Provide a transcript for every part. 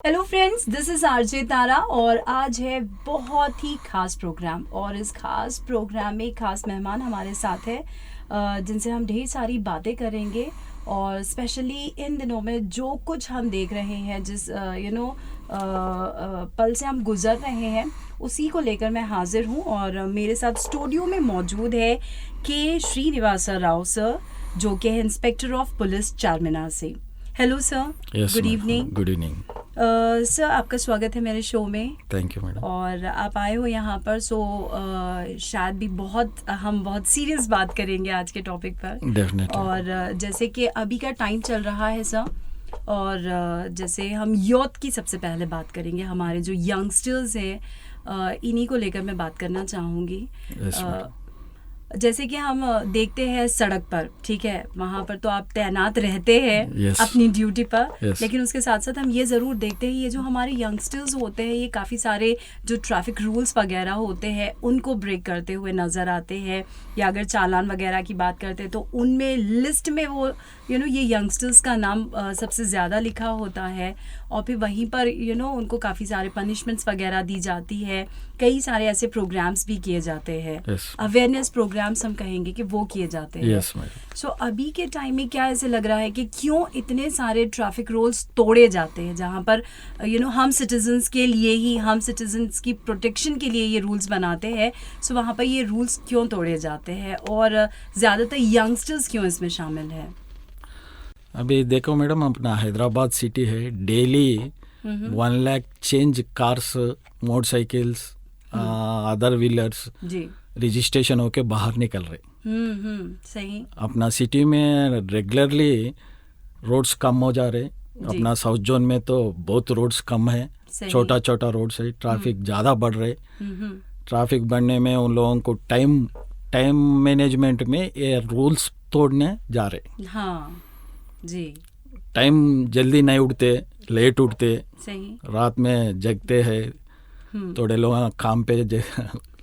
Hello friends, this is RJ Tara और आज है बहुत ही खास प्रोग्राम। और इस खास प्रोग्राम में खास मेहमान हमारे साथ है जिनसे हम ढेर सारी बातें करेंगे। और स्पेशली इन दिनों में जो कुछ हम देख रहे हैं, जिस पल से हम गुजर रहे हैं, उसी को लेकर मैं हाजिर हूँ। और मेरे साथ स्टूडियो में मौजूद है के श्रीनिवास राव सर, जो कि है इंस्पेक्टर ऑफ पुलिस चारमीनार से। Hello sir, good evening. Good evening sir, आपका स्वागत है मेरे शो में। Thank you madam. और आप आए हो यहाँ पर, सो शायद भी हम बहुत सीरियस बात करेंगे आज के टॉपिक पर। डेफिनेटली। और जैसे कि अभी का टाइम चल रहा है सर, और जैसे हम यूथ की सबसे पहले बात करेंगे, हमारे जो यंगस्टर्स हैं, इन्हीं को लेकर मैं बात करना चाहूँगी। जैसे कि हम देखते हैं सड़क पर, ठीक है, वहाँ पर तो आप तैनात रहते हैं अपनी ड्यूटी पर, लेकिन उसके साथ साथ हम ये ज़रूर देखते हैं, ये जो हमारे यंगस्टर्स होते हैं, ये काफ़ी सारे जो ट्रैफिक रूल्स वगैरह होते हैं उनको ब्रेक करते हुए नज़र आते हैं। या अगर चालान वगैरह की बात करते हैं तो उनमें लिस्ट में वो ये यंगस्टर्स का नाम सबसे ज़्यादा लिखा होता है। और फिर वहीं पर उनको काफ़ी सारे पनिशमेंट्स वगैरह दी जाती है। कई सारे ऐसे प्रोग्राम्स भी किए जाते हैं, अवेयरनेस प्रोग्राम्स हम कहेंगे कि वो किए जाते हैं। सो अभी के टाइम में क्या ऐसे लग रहा है कि क्यों इतने सारे ट्रैफिक रूल्स तोड़े जाते हैं, जहाँ पर हम सिटीजन्स के लिए ही, हम सिटीजन्स की प्रोटेक्शन के लिए ये रूल्स बनाते हैं। सो वहाँ पर ये रूल्स क्यों तोड़े जाते हैं और ज़्यादातर यंगस्टर्स क्यों इसमें शामिल है? अभी देखो मैडम, अपना हैदराबाद सिटी है, daily 1 lakh change cars, motorcycles, other wheelers registration होके बाहर निकल रहे। सही। अपना सिटी में रेगुलरली रोड्स कम हो जा रहे। अपना साउथ जोन में तो बहुत रोड्स कम है, छोटा छोटा रोड्स है, ट्रैफिक ज़्यादा बढ़ रहे। ट्रैफिक बढ़ने में उन लोगों को टाइम मैनेजमेंट में ये रूल्स तोड़ने जा रहे। हाँ जी। टाइम जल्दी नहीं उठते, लेट उठते, सही। रात में जगते हैं। थोड़े लोग काम पे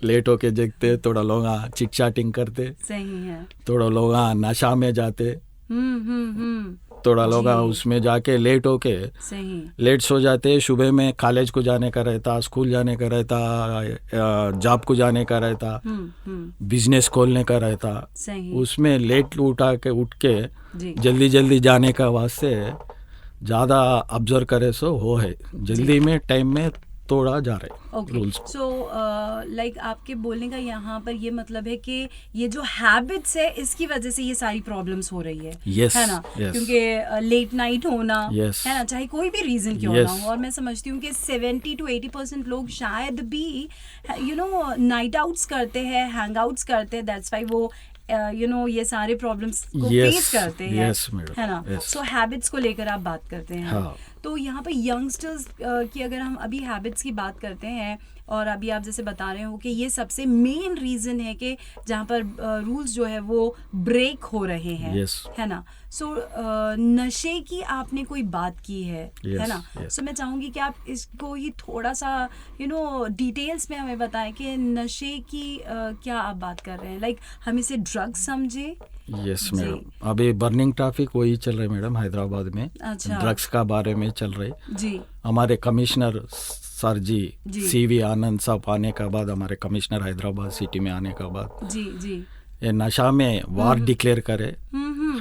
लेट होके जगते, थोड़ा लोग चिट चैटिंग करते, सही है। थोड़ा लोग नशा में जाते, थोड़ा लोग उसमें जाके लेट होके लेट सो जाते। सुबह में कॉलेज को जाने का रहता, स्कूल जाने का रहता, जॉब को जाने का रहता, बिजनेस खोलने का रहता, उसमें लेट उठ के जल्दी जल्दी जाने का वास्ते ज़्यादा ऑब्जर्व करे सो हो है, जल्दी में टाइम में तोड़ा जा रहा है रूल्स। सो लाइक आपके बोलने का यहाँ पर ये मतलब है कि ये जो हैबिट्स है, इसकी वजह से ये सारी प्रॉब्लम्स हो रही है। है ना? क्योंकि लेट नाइट होना, है ना, चाहे कोई भी रीजन क्यों ना हो। और मैं समझती हूँ कि 70 to 80% लोग शायद भी नाइट आउट्स करते हैं, हैंग आउट्स करते हैं, दैट्स वाई वो ये सारे प्रॉब्लम्स को फेस करते हैं, है ना। सो हैबिट्स को लेकर आप बात करते हैं। तो यहाँ पर यंगस्टर्स की अगर हम अभी हैबिट्स की बात करते हैं, और अभी आप जैसे बता रहे हो कि ये सबसे मेन रीज़न है कि जहाँ पर रूल्स जो है वो ब्रेक हो रहे हैं, है ना। सो नशे की आपने कोई बात की है ना। सो मैं चाहूँगी कि आप इसको ही थोड़ा सा डिटेल्स में हमें बताएं कि नशे की क्या आप बात कर रहे हैं। लाइक हम इसे ड्रग्स समझे? यस मैडम, अभी बर्निंग ट्रैफिक वही चल रहा है मैडम हैदराबाद में। अच्छा। ड्रग्स का बारे में चल रहे जी। हमारे कमिश्नर सर जी CV आनंद साहब आने का बाद, हमारे कमिश्नर हैदराबाद सिटी में आने का बाद जी ये नशा में वार डिक्लेयर करे,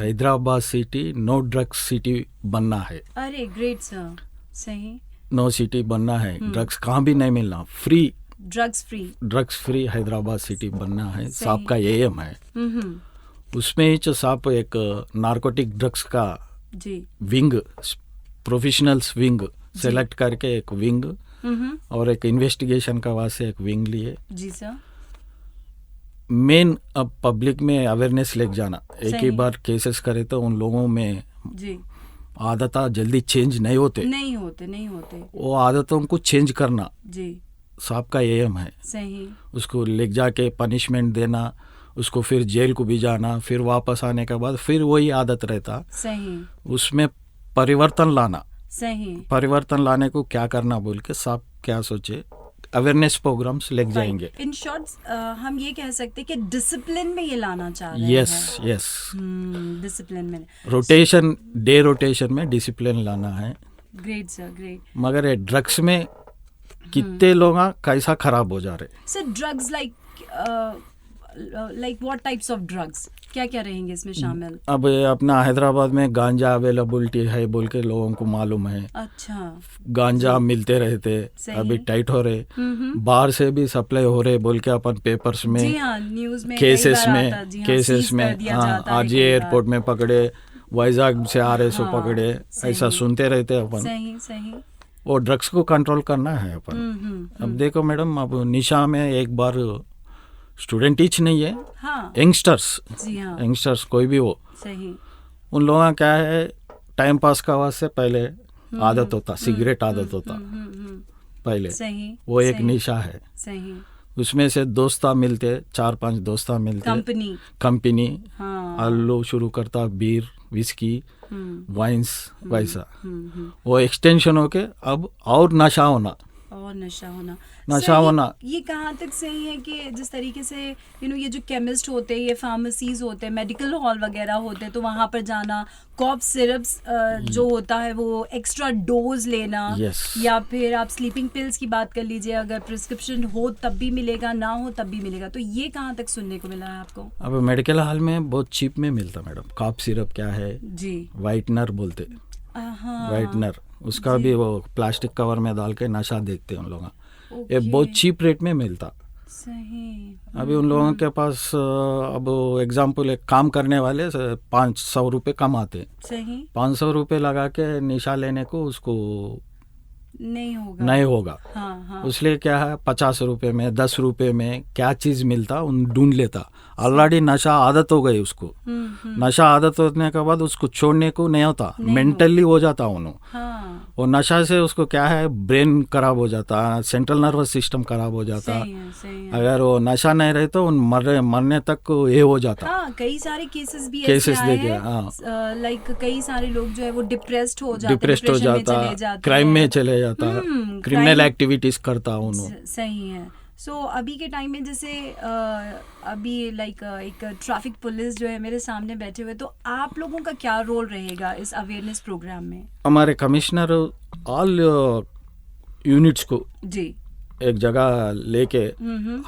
Hyderabad city no drugs city बनना है। अरे ग्रेट सर, सही। नो सिटी बनना है, ड्रग्स कहाँ भी नहीं मिलना, free drugs free Hyderabad city बनना है, साहब का एम है। उसमें ही साहब एक नार्कोटिक ड्रग्स का विंग, प्रोफेशनल्स विंग सेलेक्ट करके एक विंग और एक इन्वेस्टिगेशन का वास्ते एक विंग लिए। जी सर। मेन अब पब्लिक में अवेयरनेस लेके जाना। एक ही बार केसेस करे तो उन लोगों में आदत जल्दी चेंज नहीं होते। वो आदतों को चेंज करना साहब का एम है। सही। उसको ले जाके पनिशमेंट देना, उसको फिर जेल को भी जाना, फिर वापस आने के बाद फिर वही आदत रहता। सही। उसमें परिवर्तन लाना। सही। परिवर्तन लाने को क्या करना बोल के साहब क्या सोचे, अवेयरनेस प्रोग्राम्स लेके जाएंगे। इन शॉर्ट हम ये कह सकते हैं कि डिसिप्लिन में ये लाना चाह रहे हैं। यस डिसिप्लिन में, रोटेशन, डे रोटेशन में डिसिप्लिन लाना है। Great sir, great. मगर ये ड्रग्स में कितने लोग कैसा खराब हो जा रहे। Sir drugs like what types of drugs, क्या क्या रहेंगे इसमें शामिल? अब अपना हैदराबाद में गांजा अवेलेबिलिटी है बोल के लोगों को मालूम है। अच्छा, गांजा मिलते रहते, अभी टाइट हो रहे, बाहर से भी सप्लाई हो रहे बोल के अपन पेपर्स में, जी हाँ, न्यूज़ में केसेस में हाँ, आज ये एयरपोर्ट में पकड़े, वाइजाग से आ रहे सो पकड़े, ऐसा सुनते रहते अपन। सही सही। वो ड्रग्स को कंट्रोल करना है अपन। अब देखो मैडम, अब निशा में एक बार स्टूडेंट टीच नहीं है, यंगस्टर्स, जी हाँ, यंगस्टर्स कोई भी हो, सही। उन लोगों का क्या है, टाइम पास का वास्ते पहले आदत होता, सिगरेट आदत होता पहले, सही, वो एक निशा है। सही। उसमें से दोस्ता मिलते, 4-5 दोस्ता मिलते, कंपनी आलू शुरू करता, बीर, विस्की, वाइन्स, वैसा वो एक्सटेंशन होके अब और नशा होना, नशा होना। ये कहाँ तक सही है कि जिस तरीके से ये जो केमिस्ट होते हैं, ये फार्मेसीज होते हैं, मेडिकल हॉल वगैरह होते हैं, तो वहाँ पर जाना, कॉफ सिरप्स जो होता है वो एक्स्ट्रा डोज लेना, या फिर आप स्लीपिंग पिल्स की बात कर लीजिए, अगर प्रिस्क्रिप्शन हो तब भी मिलेगा, ना हो तब भी मिलेगा, तो ये कहाँ तक सुनने को मिला है आपको? अब मेडिकल हॉल में बहुत चीप में मिलता मैडम। कॉफ सिरप क्या है जी, वाइटनर बोलते, वाइटनर, उसका भी वो प्लास्टिक कवर में डाल के नशा देखते हैं उन लोग। ये बहुत चीप रेट में मिलता। सही। अभी उन लोगों के पास अब एग्जाम्पल, एक काम करने वाले 500 रुपये कमाते, 500 रुपये लगा के निशा लेने को उसको नहीं होगा। उसलिए क्या है, 50 रुपये में, 10 रुपये में क्या चीज मिलता उन ढूंढ लेता। ऑलरेडी नशा आदत हो गई उसको। नशा आदत होने के बाद उसको छोड़ने को नहीं होता, मेंटली हो जाता उन्होंने। वो नशा से उसको क्या है, ब्रेन खराब हो जाता, सेंट्रल नर्वस सिस्टम खराब हो जाता। अगर वो नशा नहीं रहे तो मरने तक ये हो जाता। कई सारे केसेस भी देखे, लाइक कई सारे लोग जो है वो डिप्रेस्ड हो जाता, क्राइम में चले जाता, क्रिमिनल एक्टिविटीज करता उन्होंने। सही है। सो अभी के टाइम में जैसे अभी लाइक एक ट्रैफिक पुलिस जो है मेरे सामने बैठे हुए, तो आप लोगों का क्या रोल रहेगा इस अवेयरनेस प्रोग्राम में? हमारे कमिश्नर ऑल यूनिट्स को जी एक जगह लेके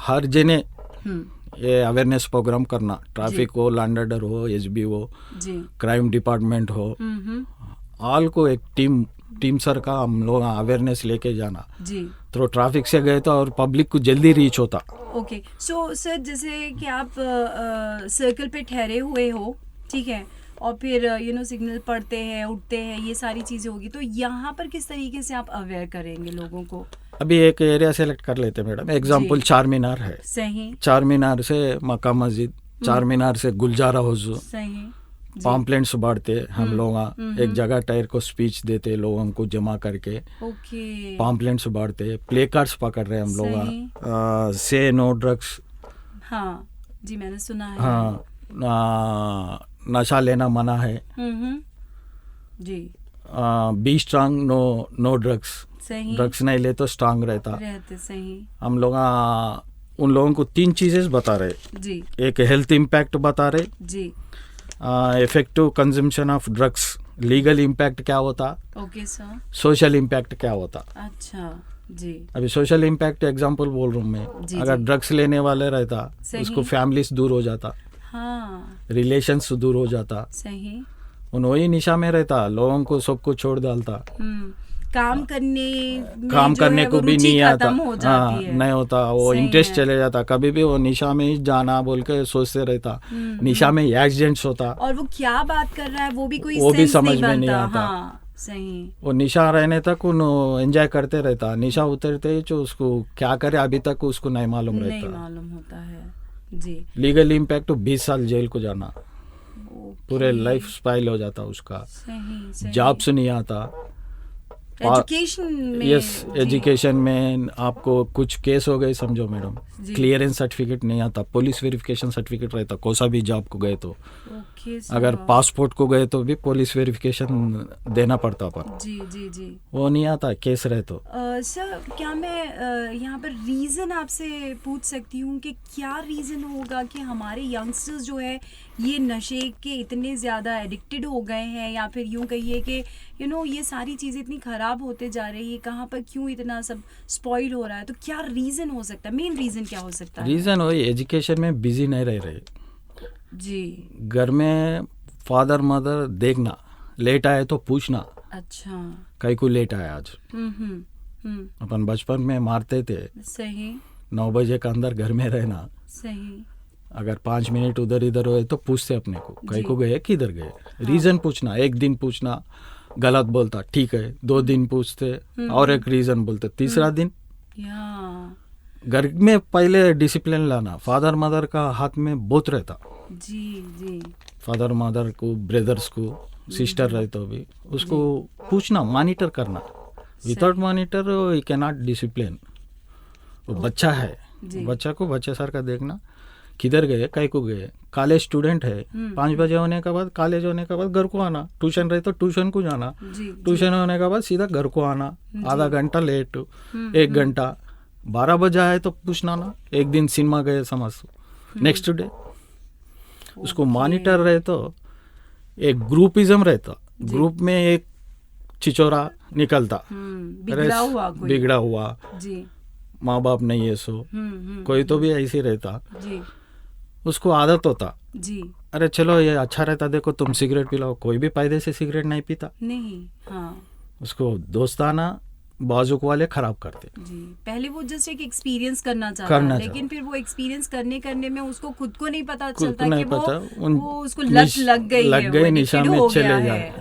हर जने ये अवेयरनेस प्रोग्राम करना, ट्रैफिक हो, लैंड ऑर्डर हो, एसबी हो, क्राइम डिपार्टमेंट हो, ऑल को एक टीम सर का हम लोग अवेयरनेस लेके जाना जी। तो ट्रैफिक से गए तो और पब्लिक को जल्दी रीच होता। ओके, सो सर जैसे कि आप सर्कल पे ठहरे हुए हो, ठीक है, और फिर सिग्नल पढ़ते हैं, उठते हैं, ये सारी चीजें होगी, तो यहाँ पर किस तरीके से आप अवेयर करेंगे लोगों को? अभी एक एरिया सेलेक्ट कर लेते मैडम, एग्जाम्पल चार मीनार है, सही, चार मीनार से मक्का मस्जिद, चार मीनार से गुलजारा हाउस, सही, पॉम्पलेट्स बांटते हम लोग, एक जगह टायर को स्पीच देते लोगों को जमा करके, पॉम्पलेट्स बांटते, प्ले कार्ड्स पकड़ रहे हम लोग, से नो ड्रग्स, हाँ जी मैंने सुना है, हाँ, नशा लेना मना है जी, be strong, no drugs, drugs नहीं ले तो स्ट्रांग रहता। सही। हम लोग उन लोगों को 3 चीजें बता रहे जी, एक हेल्थ इम्पैक्ट बता रहे जी, effective consumption of drugs, legal impact क्या होता, ओके सर, सोशल इम्पैक्ट क्या होता। अच्छा जी। अभी सोशल इम्पैक्ट एग्जांपल बोल रहा हूँ मैं, अगर ड्रग्स लेने वाले रहता उसको फैमिलीज दूर हो जाता, हाँ, रिलेशंस दूर हो जाता, सही, वही निशा में रहता, लोगों को सबको छोड़ डालता, काम करने को भी नहीं आता, हाँ, नहीं होता, वो इंटरेस्ट चले जाता, कभी भी वो निशा में ही जाना बोल के सोचते रहता, निशा में एक्सीडेंट्स होता, और वो क्या बात कर रहा है वो भी समझ में नहीं आता। हाँ, सही। वो निशा रहने तक उन एंजॉय करते रहता, निशा उतरते जो उसको क्या करे अभी तक उसको नहीं मालूम होता है जी। लीगल इम्पैक्ट 20 साल जेल को जाना, पूरे लाइफ स्पाइल हो जाता उसका, जॉब्स नहीं आता, एजुकेशन में, एजुकेशन में आपको कुछ केस हो गए समझो मैडम, क्लियरेंस सर्टिफिकेट नहीं आता, पुलिस वेरिफिकेशन सर्टिफिकेट रहता, कोई सा भी जॉब को गए तो, अगर पासपोर्ट को गए तो भी पुलिस वेरिफिकेशन देना पड़ता पर, जी, वो नहीं आता केस रहे तो। सर क्या मैं यहाँ पर रीज़न आपसे पूछ सकती हूँ कि क्या रीज़न होगा कि हमारे यंगस्टर्स जो है ये नशे के इतने ज़्यादा एडिक्टेड हो गए हैं, या फिर यूँ कहिए कि ये सारी चीज़ें इतनी ख़राब होते जा रही है, कहाँ पर क्यों इतना सब स्पॉइल हो रहा है? तो क्या रीज़न हो सकता है, मेन रीज़न क्या हो सकता है? रीज़न वही एजुकेशन में बिजी नहीं रह रहे जी। घर में फादर मदर देखना, लेट आए तो पूछना, अच्छा, कई को लेट आया आज। अपन बचपन में मारते थे, सही, 9 बजे के अंदर घर में रहना, सही, अगर 5 मिनट उधर इधर हुए तो पूछते अपने को, कई को गए किधर गए, रीज़न पूछना, एक दिन पूछना गलत बोलता ठीक है, 2 दिन पूछते और एक रीज़न बोलते, तीसरा दिन घर में पहले डिसिप्लिन लाना, फादर मदर का हाथ में बहुत रहता। जी जी। फादर मदर को, ब्रदर्स को, सिस्टर रहे तो भी उसको पूछना, मॉनिटर करना। Without monitor you can not discipline. वो बच्चा है, बच्चा को बच्चे सर का देखना, किधर गए, कहीं को गए। कॉलेज स्टूडेंट है, 5 बजे होने के बाद, कॉलेज होने के बाद घर को आना, ट्यूशन रहे तो ट्यूशन को जाना, ट्यूशन होने के बाद सीधा घर को आना, आधा घंटा लेट, 1 घंटा, 12 बजे आए तो पूछना ना, एक दिन सिनेमा गए समझ, नेक्स्ट डे उसको मॉनिटर रहे तो एक ग्रुपिज्म रहता, ग्रुप में एक चिचोरा निकलता, बिगड़ा हुआ माँ बाप नहीं है सो कोई तो भी ऐसे रहता, उसको आदत होता जी, अरे चलो ये अच्छा रहता, देखो तुम सिगरेट पिलाओ, कोई भी फायदे से सिगरेट नहीं पीता नहीं, उसको दोस्ताना बाजुक वाले खराब करते जी। पहले वो जस्ट एक एक्सपीरियंस करना चाहता, लेकिन फिर वो एक्सपीरियंस करने में उसको खुद को नहीं पता चलता कि वो उसको लत लग गई, निशा में चले जाए,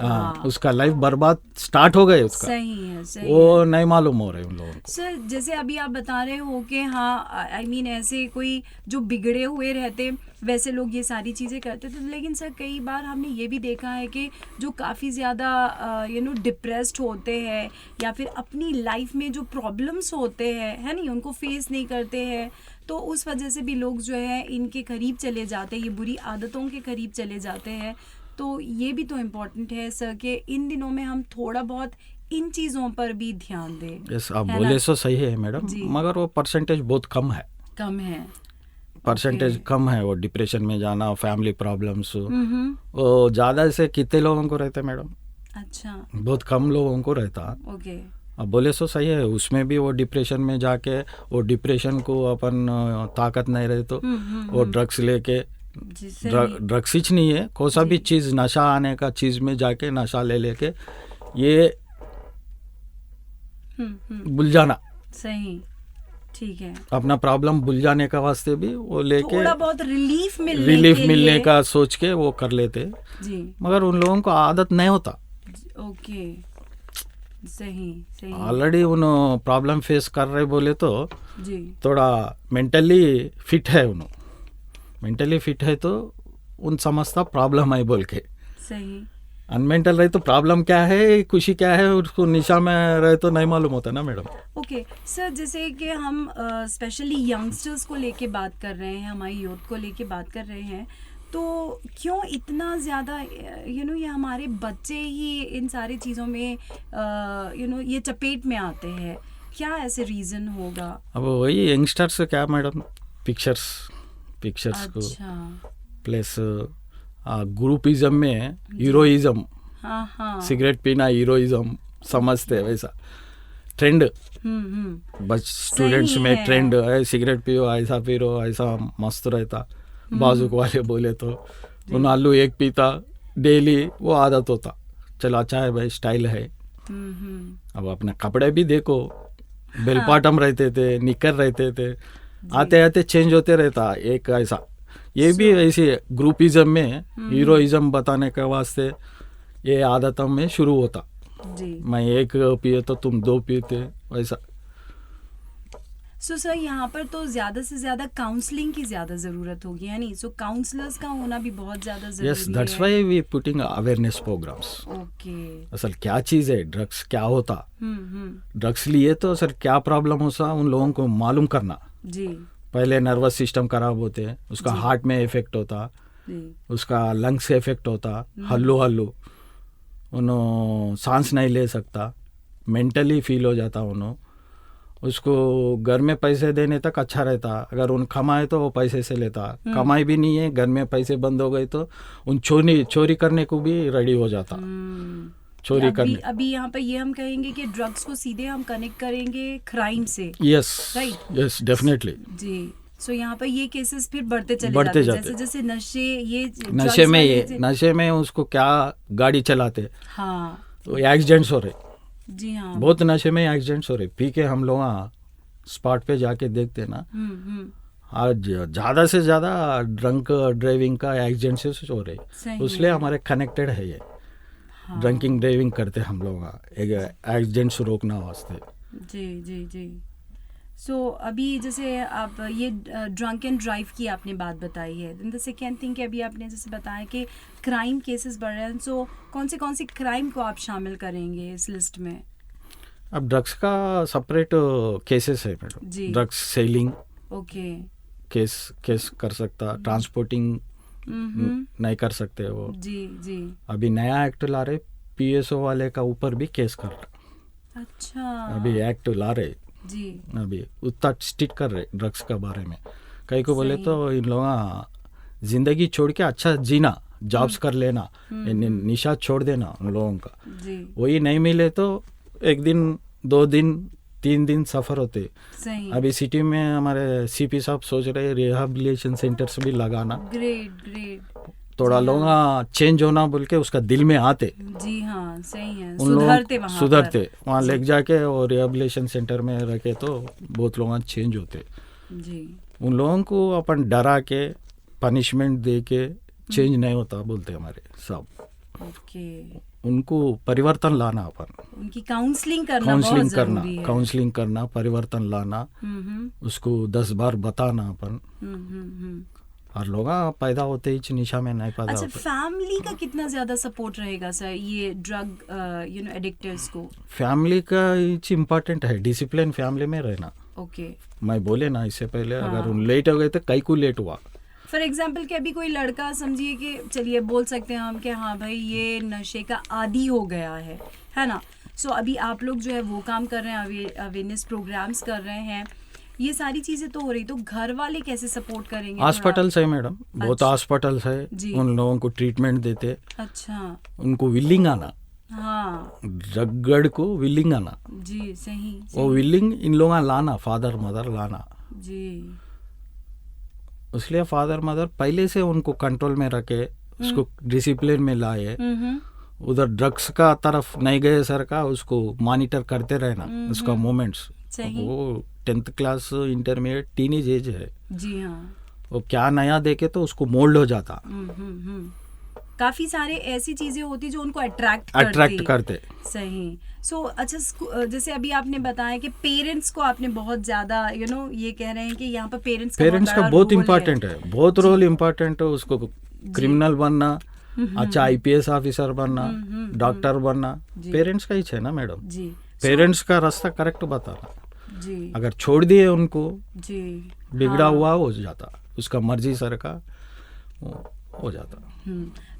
उसका लाइफ बर्बाद स्टार्ट हो गए उसका। सही है, सही वो नहीं मालूम हो रहे उन लोगों को। सर जैसे अभी आप बता रहे हो कि हाँ, आई मीन ऐसे कोई जो बिगड़े हुए रहते वैसे लोग ये सारी चीज़ें करते थे, लेकिन सर कई बार हमने ये भी देखा है कि जो काफ़ी ज़्यादा डिप्रेस्ड होते हैं, या फिर अपनी लाइफ में जो प्रॉब्लम्स होते हैं, है नहीं, उनको फेस नहीं करते हैं, तो उस वजह से भी लोग जो है इनके करीब चले जाते हैं, ये बुरी आदतों के करीब चले जाते हैं। तो ये भी तो इम्पोर्टेंट है सर कि इन दिनों में हम थोड़ा बहुत इन चीज़ों पर भी ध्यान दें। यस, आप बोले सो सही है मैडम, मगर वो परसेंटेज बहुत कम है, परसेंटेज कम है। वो डिप्रेशन में जाना, फैमिली प्रॉब्लम्स, वो ज़्यादा से कितने लोगों को रहता है मैडम? अच्छा, बहुत कम लोगों को रहता। ओके, अब बोले सो सही है, उसमें भी वो डिप्रेशन में जाके वो डिप्रेशन को अपन ताकत नहीं रहे तो वो ड्रग्स लेके, ड्रग्स ही नहीं है, कोई सा भी चीज़ नशा आने का चीज़ में जाके नशा ले लेके ये भूल जाना। सही, ठीक है, अपना प्रॉब्लम भूल जाने का वास्ते भी वो लेके थोड़ा बहुत रिलीफ मिलने का सोच के वो कर लेते जी, मगर उन लोगों को आदत नहीं होता। ओके, सही ऑलरेडी उन प्रॉब्लम फेस कर रहे बोले तो जी, थोड़ा मेंटली फिट है, उन मेंटली फिट है तो उन समझता प्रॉब्लम है बोल के। सही, अनमेंटल रहे तो प्रॉब्लम क्या है, खुशी क्या है, उसको निशा में रहे तो नहीं मालूम होता ना मैडम। ओके सर, जैसे कि हम स्पेशली यंगस्टर्स को लेके बात कर रहे हैं, हमारी यूथ को लेके बात कर रहे हैं, तो क्यों इतना ज़्यादा ये हमारे बच्चे ही इन सारी चीज़ों में ये चपेट में आते हैं, क्या ऐसे रीज़न होगा? अब वही यंगस्टर्स क्या मैडम, पिक्चर्स को प्लस ग्रुपिज्म में हीरोइज्म, सिगरेट पीना हीरोइज्म समझते, वैसा ट्रेंड बस स्टूडेंट्स में ट्रेंड है, सिगरेट पियो, ऐसा पियो, ऐसा मस्त रहता। बाजुक वाले बोले तो उन आलू एक पीता डेली, वो आदत होता, चलो अच्छा है भाई, स्टाइल है। अब अपने कपड़े भी देखो, बेलपाटम रहते थे, निकर रहते थे, आते आते चेंज होते रहता एक ऐसा। ये भी ऐसे ग्रुपिज्म में हीरोइज्म बताने के वास्ते ये आदतों में शुरू होता जी। मैं एक पिए तो तुम 2 पीते, वैसा। सो सर यहाँ पर तो ज़्यादा से ज़्यादा काउंसलिंग की ज़्यादा ज़रूरत होगी, है नहीं? सो काउंसलर्स का होना भी बहुत ज़्यादा ज़रूरी है। Yes, that's why we putting awareness programs. Okay, असल क्या चीज़ है, ड्रग्स क्या होता, ड्रग्स लिए तो सर क्या प्रॉब्लम होता उन लोगों को मालूम करना जी। पहले नर्वस सिस्टम खराब होते हैं, उसका हार्ट में इफेक्ट होता, उसका लंग्स से इफेक्ट होता, हल्लू उन्हों सांस नहीं ले सकता, मेंटली फील हो जाता उन्हों, उसको घर में पैसे देने तक अच्छा रहता, अगर उन कमाए तो वो पैसे से लेता, कमाई भी नहीं है, घर में पैसे बंद हो गए तो उन चोरी करने को भी रेडी हो जाता, चोरी करने। अभी यहाँ पे ये हम कहेंगे कि ड्रग्स को सीधे हम कनेक्ट करेंगे क्राइम से। यस राइट, यस डेफिनेटली जी। सो यहाँ पर ये केसेस फिर बढ़ते जाते जैसे जैसे नशे में उसको क्या गाड़ी चलाते, हाँ, तो एक्सीडेंट्स हो रहे। जी हाँ, बहुत नशे में एक्सीडेंट्स हो रहे। पी के हम लोग स्पॉट पे जाके देखते ना, आज ज़्यादा से ज़्यादा ड्रंक ड्राइविंग का एक्सीडेंट्स हो रहे, इसलिए हमारे कनेक्टेड है ये। हाँ। ड्रंकिंग ड्राइविंग करते हम लोग एक्सीडेंट्स रोकना वास्ते। जी जी जी। सो अभी जैसे आप ये ड्रंक एंड ड्राइव की आपने बात बताई है, देन द सेकेंड थिंग कि अभी आपने जैसे बताया कि क्राइम केसेस बढ़ रहे हैं, सो कौन से क्राइम को आप शामिल करेंगे इस लिस्ट में? अब ड्रग्स का सेपरेट केसेस है madam, drugs selling okay case कर सकता, ट्रांसपोर्टिंग नहीं कर सकते वो। जी जी। अभी नया एक्ट ला रहे, PSO वाले का ऊपर भी केस कर रहा। अच्छा, अभी एक्ट ला रहे जी, अभी उतना स्ट्रिक्ट कर रहे ड्रग्स के बारे में। कई को बोले तो इन लोग जिंदगी छोड़ के अच्छा जीना, जॉब्स कर लेना, निशा छोड़ देना उन लोगों का। वही नहीं मिले तो 1 दिन 2 दिन 3 दिन सफर होते। अभी सिटी में हमारे CP साहब सोच रहे रिहेबिलिटेशन सेंटर्स भी लगाना। ग्रेट। थोड़ा लोग चेंज होना बोल के उसका दिल में आते। जी हाँ, सही है, सुधरते वहाँ ले जाके और रिहेबिलिटेशन सेंटर में रखे तो बहुत लोग चेंज होते। जी, उन लोगों को अपन डरा के पनिशमेंट दे के चेंज नहीं होता बोलते हमारे सब। ओके, उनको परिवर्तन लाना, अपन उनकी काउंसलिंग करना, परिवर्तन लाना, उसको 10 बार बताना अपन। और लोग पैदा होते ही निशा में नहीं पैदा होते। फैमिली का कितना ज्यादा सपोर्ट रहेगा सर ये ड्रग एडिक्टर्स को? फैमिली का इम्पोर्टेंट है, डिसिप्लिन फैमिली में रहना। ओके, मैं बोले ना इससे पहले, अगर उन लेट हो गए तो कई को लेट हुआ। फॉर एग्जाम्पल कि अभी कोई लड़का समझिए कि चलिए बोल सकते हैं हम कि हाँ भाई ये नशे का आदी हो गया है ना। सो अभी आप लोग जो है वो काम कर रहे हैं, अवेयरनेस प्रोग्राम्स कर रहे हैं, ये सारी चीजें तो हो रही, तो घर वाले कैसे सपोर्ट करेंगे? हॉस्पिटल्स है मैडम, बहुत हॉस्पिटल्स है, उन लोगों को ट्रीटमेंट देते। अच्छा, उनको विलिंग आना, हाँ, ड्रग को विलिंग आना। जी, सही। वो विलिंग इन लोग लाना, फादर मदर लाना जी। इसलिए फादर मदर पहले से उनको कंट्रोल में रखे, उसको डिसिप्लिन में लाए, उधर ड्रग्स का तरफ नहीं गए सर का, उसको मॉनिटर करते रहना उसका मूवमेंट्स। वो 10th class intermediate teenage as है। जी हाँ, वो क्या नया देखे तो उसको मोल्ड हो जाता। काफी सारे ऐसी चीजें होती जो उनको अट्रैक्ट करते। सही। सो अच्छा, जैसे अभी आपने बताया कि पेरेंट्स को आपने बहुत ज्यादा ये कह रहे हैं कि यहाँ पर पेरेंट्स का बहुत इम्पोर्टेंट है, बहुत रोल इम्पोर्टेंट है। उसको क्रिमिनल बनना, अच्छा IPS ऑफिसर बनना, डॉक्टर बनना, पेरेंट्स का ही है ना मैडम। जी, पेरेंट्स का रास्ता करेक्ट बताना। जी, अगर छोड़ दिए उनको, जी, बिगड़ा हुआ हो जाता, उसका मर्जी सर का हो जाता।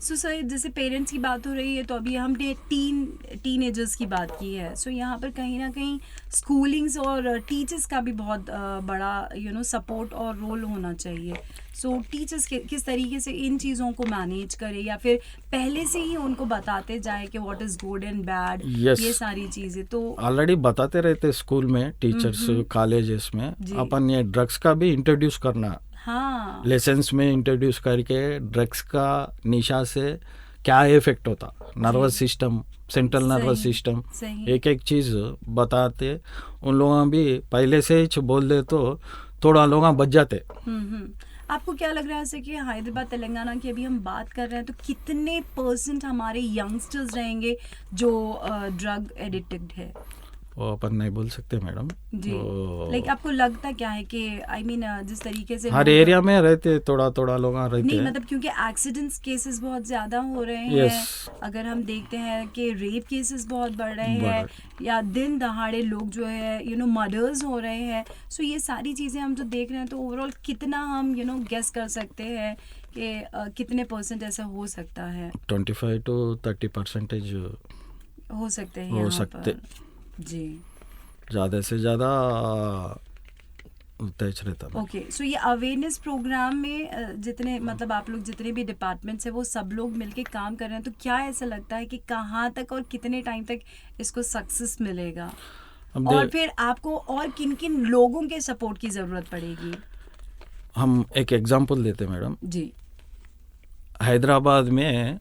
सो सर जैसे पेरेंट्स की बात हो रही है तो अभी हमने टीनेजर्स की बात की है। सो यहाँ पर कहीं ना कहीं स्कूलिंग्स और टीचर्स का भी बहुत बड़ा सपोर्ट और रोल होना चाहिए। सो टीचर्स किस तरीके से इन चीज़ों को मैनेज करे, या फिर पहले से ही उनको बताते जाए कि what is good and bad, ये सारी चीज़ें तो ऑलरेडी बताते रहते स्कूल में टीचर्स, कॉलेजेस में। अपन ये ड्रग्स का भी इंट्रोड्यूस करना, हाँ, लेसन्स में इंट्रोड्यूस करके ड्रग्स का निशा से क्या इफेक्ट होता, nervous system, central nervous system, एक एक चीज़ बताते। उन लोगों भी पहले से ही बोल दे तो थोड़ा लोग बच जाते। आपको क्या लग रहा है कि हैदराबाद तेलंगाना की अभी हम बात कर रहे हैं तो कितने % हमारे यंगस्टर्स रहेंगे जो ड्रग एडिक्टेड है? वो अपन नहीं बोल सकते मैडम जी। लाइक आपको लगता क्या है कि जिस तरीके से हर एरिया में रहते थोड़ा लोग रहते नहीं, मतलब क्योंकि एक्सीडेंट्स केसेस बहुत ज्यादा हो रहे हैं। अगर हम देखते हैं कि रेप केसेस बहुत बढ़ रहे हैं, या दिन दहाड़े लोग जो है मर्डर्स हो रहे हैं। सो ये सारी चीजें हम जो देख रहे हैं तो ओवरऑल कितना हम गेस कर सकते हैं कि कितने % ऐसा हो सकता है? 25 to 30% हो सकते हैं जी। ज़्यादा से ज़्यादा तेज रहता है। ओके, सो ये अवेयरनेस प्रोग्राम में जितने मतलब आप लोग जितने भी डिपार्टमेंट्स हैं वो सब लोग मिलके काम कर रहे हैं, तो क्या ऐसा लगता है कि कहाँ तक और कितने टाइम तक इसको सक्सेस मिलेगा, और फिर आपको और किन किन लोगों के सपोर्ट की ज़रूरत पड़ेगी? हम एक एग्जांपल देते मैडम जी। हैदराबाद में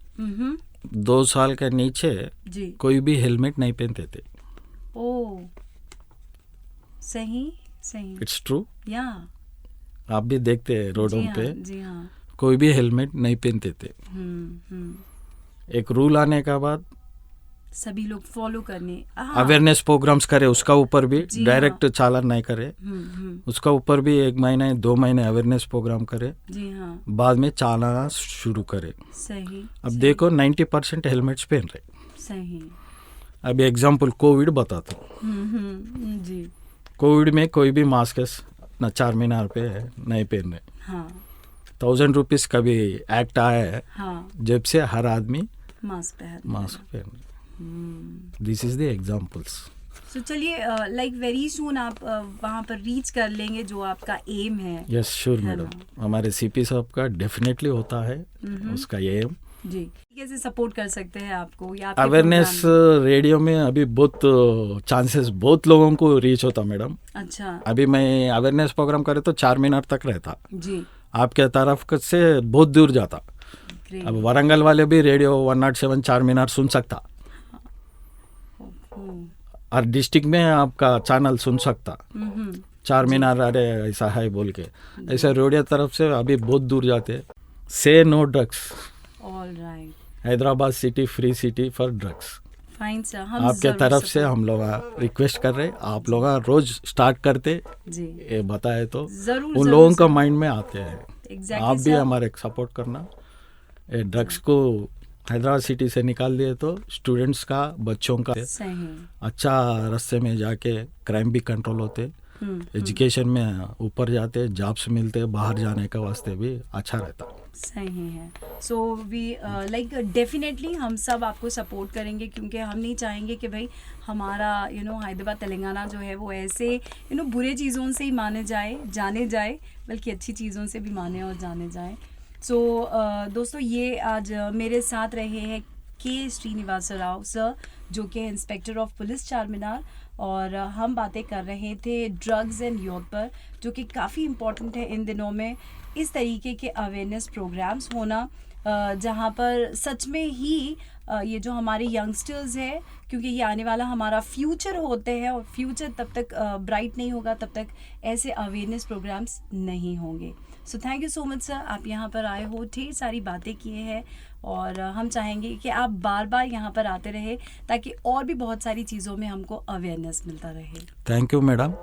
2 साल के नीचे जी कोई भी हेलमेट नहीं पहनते थे। ओ सही सही, इट्स ट्रू, या आप भी देखते हैं रोडों जी हाँ, पे जी हाँ। कोई भी हेलमेट नहीं पहनते थे। एक रूल आने के बाद सभी लोग फॉलो करने, अवेयरनेस प्रोग्राम्स करे, उसका ऊपर भी जी डायरेक्ट चालान नहीं करे, उसका ऊपर भी 1 महीने 2 महीने अवेयरनेस प्रोग्राम करे, जी हाँ, बाद में चालान शुरू करे। सही। अब देखो 90% हेलमेट्स पहन रहे। सही। अभी एग्जांपल कोविड बताता जी। हूँ। कोविड में कोई भी मास्क ना 4 मीनार पे नहीं पहन रहे। हाँ 1000 रुपीज का भी एक्ट आया है, हाँ, जब से हर आदमी मास्क पहन रहे। This is the examples. So चलिए, लाइक वेरी सून आप वहाँ पर रीच कर लेंगे जो आपका एम है। यस श्योर मैडम, हमारे सीपी साहब का डेफिनेटली होता है उसका एम। जी, कैसे सपोर्ट कर सकते हैं आपको या अवेयरनेस रेडियो में अभी बहुत चांसेस, बहुत लोगों को रीच होता मैडम। अच्छा, अभी मैं अवेयरनेस प्रोग्राम करे तो 4 मिनट तक रहता जी, आपके तरफ से बहुत दूर जाता। ग्रेट। अब वरंगल वाले भी रेडियो 107 4 मिनट सुन सकता, और डिस्ट्रिक्ट में आपका चैनल सुन सकता 4 मीनार अरे ऐसा है बोल के। ऐसा रेडियो तरफ से अभी बहुत दूर जाते। Say no drugs, alright, Hyderabad city free city for drugs. Fine sir, हम आपके तरफ से हम लोग रिक्वेस्ट कर रहे, आप लोग रोज स्टार्ट करते जी, ये बताए तो जरूर उन लोगों का माइंड में आते हैं। Exactly, आप भी sir. हमारे सपोर्ट करना। ये ड्रग्स को हैदराबाद सिटी से निकाल दिए तो स्टूडेंट्स का, बच्चों का सही, अच्छा रास्ते में जाके क्राइम भी कंट्रोल होते, एजुकेशन में ऊपर जाते, जॉब्स मिलते, बाहर जाने का वास्ते भी अच्छा रहता। सही है। सो वी लाइक डेफिनेटली हम सब आपको सपोर्ट करेंगे, क्योंकि हम नहीं चाहेंगे कि भाई हमारा हैदराबाद तेलंगाना जो है वो ऐसे बुरे चीज़ों से ही जाने जाए, बल्कि अच्छी चीज़ों से भी माने और जाने जाए। सो दोस्तों, ये आज मेरे साथ रहे हैं के श्रीनिवास राव सर, जो कि इंस्पेक्टर ऑफ पुलिस चारमीनार, और हम बातें कर रहे थे ड्रग्स एंड यूथ पर, जो कि काफ़ी इम्पॉर्टेंट है इन दिनों में। इस तरीके के अवेयरनेस प्रोग्राम्स होना, जहाँ पर सच में ही ये जो हमारे यंगस्टर्स है, क्योंकि ये आने वाला हमारा फ्यूचर होते हैं, और फ्यूचर तब तक ब्राइट नहीं होगा तब तक ऐसे अवेयरनेस प्रोग्राम्स नहीं होंगे। So thank you so much sir, आप यहाँ पर आए हो, ढेर सारी बातें किए हैं, और हम चाहेंगे कि आप बार बार यहाँ पर आते रहे, ताकि और भी बहुत सारी चीज़ों में हमको अवेयरनेस मिलता रहे। Thank you madam.